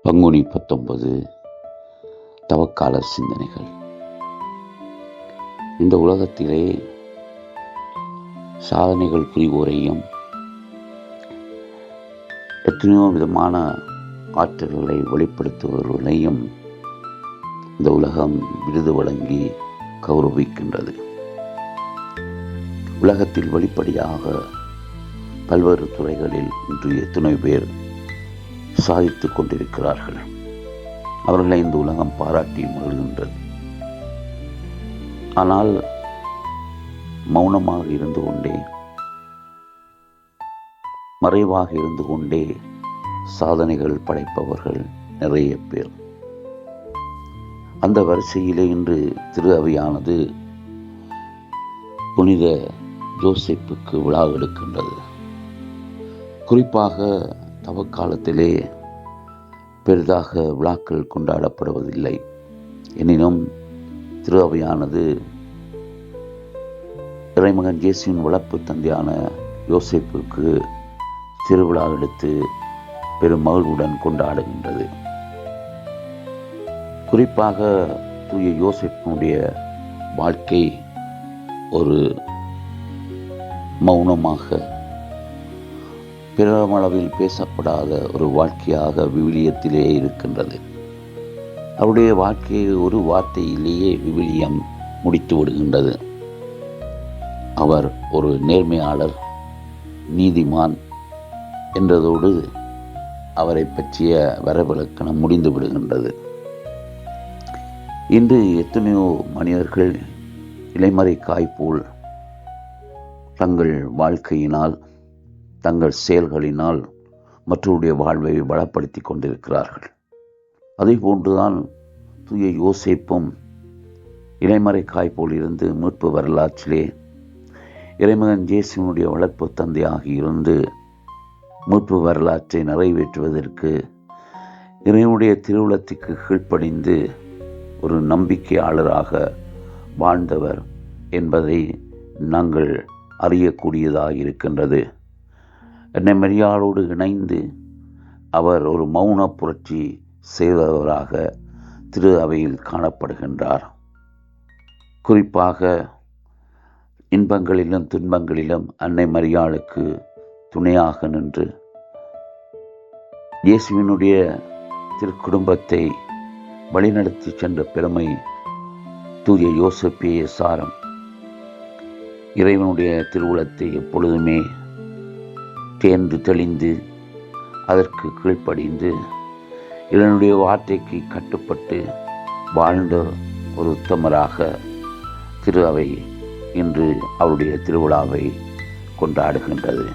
பங்குனி 19 தவக்கால சிந்தனைகள். இந்த உலகத்திலே சாதனைகள் புரிவோரையும் எத்தனையோ விதமான ஆற்றல்களை வெளிப்படுத்துபவர்களையும் இந்த உலகம் விருது வழங்கி கௌரவிக்கின்றது. உலகத்தில் வெளிப்படையாக பல்வேறு துறைகளில் இன்று எத்தனை பேர் சாதித்துக் கொண்டிருக்கிறார்கள். அவர்களை இந்த உலகம் பாராட்டி மகிழ்கின்றது. ஆனால் மௌனமாக இருந்து கொண்டே, மறைவாக இருந்து கொண்டே சாதனைகள் படைப்பவர்கள் நிறைய பேர். அந்த வரிசையிலே இன்று திரு அவையானது புனித ஜோசப்புக்கு விழா எடுக்கின்றது. குறிப்பாக தவக்காலத்திலே பெரிதாக விழாக்கள் கொண்டாடப்படுவதில்லை. எனினும் திரு அவையானது இறைமகன் இயேசுவின் வளர்ப்பு தந்தையான யோசேப்புக்கு திருவிழா எடுத்து பெரும் மகிழ்வுடன் கொண்டாடுகின்றது. குறிப்பாக தூய யோசேப்பினுடைய வாழ்க்கை ஒரு மௌனமாக பெருமளவில் பேசப்படாத ஒரு வாழ்க்கையாக விவிலியத்திலே இருக்கின்றது. அவருடைய வாழ்க்கையை ஒரு வார்த்தையிலேயே விவிலியம் முடித்து விடுகின்றது. அவர் ஒரு நேர்மையாளர், நீதிமான் என்றதோடு அவரை பற்றிய வரவிலக்கணம் முடிந்து விடுகின்றது. இன்று எத்தனையோ மனிதர்கள் இலைமறை காய்போல் தங்கள் வாழ்க்கையினால், தங்கள் செயல்களினால் மற்றவருடைய வாழ்வை பலப்படுத்தி கொண்டிருக்கிறார்கள். அதே போன்றுதான் தூய யோசேப்பும் இலைமறை காய்போல் இருந்து மீட்பு வரலாற்றிலே இறைமகன் இயேசுவினுடைய வளர்ப்பு தந்தையாக இருந்து மீட்பு வரலாற்றை நிறைவேற்றுவதற்கு இறைவனுடைய திருவுளத்துக்கு கீழ்ப்படிந்து ஒரு நம்பிக்கையாளராக வாழ்ந்தவர் என்பதை நாங்கள் அறியக்கூடியதாக இருக்கின்றது. அன்னை மரியாளோடு இணைந்து அவர் ஒரு மௌன புரட்சி செய்தவராக திரு அவையில் காணப்படுகின்றார். குறிப்பாக இன்பங்களிலும் துன்பங்களிலும் அன்னை மரியாளுக்கு துணையாக நின்று இயேசுவினுடைய திருக்குடும்பத்தை வழிநடத்தி சென்ற பெருமை தூய யோசேப்பே சாரம். இறைவனுடைய திருவுளத்தை எப்பொழுதுமே தேர்ந்து தெளிந்து அதற்கு கீழ்ப்படிந்து இதனுடைய வார்த்தைக்கு கட்டுப்பட்டு வாழ்ந்த ஒரு உத்தமராக திரு அவை இன்று அவருடைய திருவிழாவை கொண்டாடுகின்றது.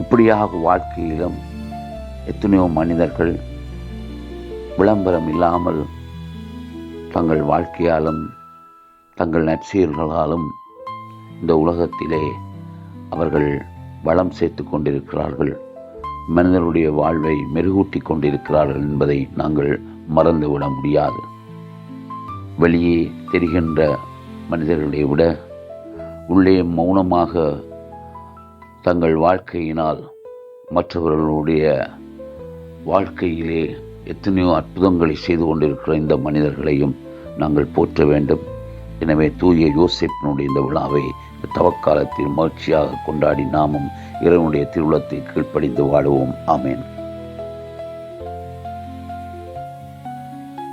இப்படியாக வாழ்க்கையிலும் எத்தனையோ மனிதர்கள் விளம்பரம் இல்லாமல் தங்கள் வாழ்க்கையாலும் தங்கள் நற்செயல்களாலும் இந்த உலகத்திலே அவர்கள் வளம் சேர்த்து கொண்டிருக்கிறார்கள், மனிதனுடைய வாழ்வை மெருகூட்டி கொண்டிருக்கிறார்கள் என்பதை நாங்கள் மறந்துவிட முடியாது. வெளியே தெரிகின்ற மனிதர்களை விட உள்ளே மௌனமாக தங்கள் வாழ்க்கையினால் மற்றவர்களுடைய வாழ்க்கையிலே எத்தனையோ அற்புதங்களை செய்து கொண்டிருக்கிற இந்த மனிதர்களையும் நாங்கள் போற்ற வேண்டும். எனவே தூய யோசேப்பினுடைய இந்த விழாவை தவக்காலத்தில் மகிழ்ச்சியாக கொண்டாடி நாமும் இறைவனுடைய திருவுளத்தை கீழ்ப்படிந்து வாழுவோம். ஆமேன்.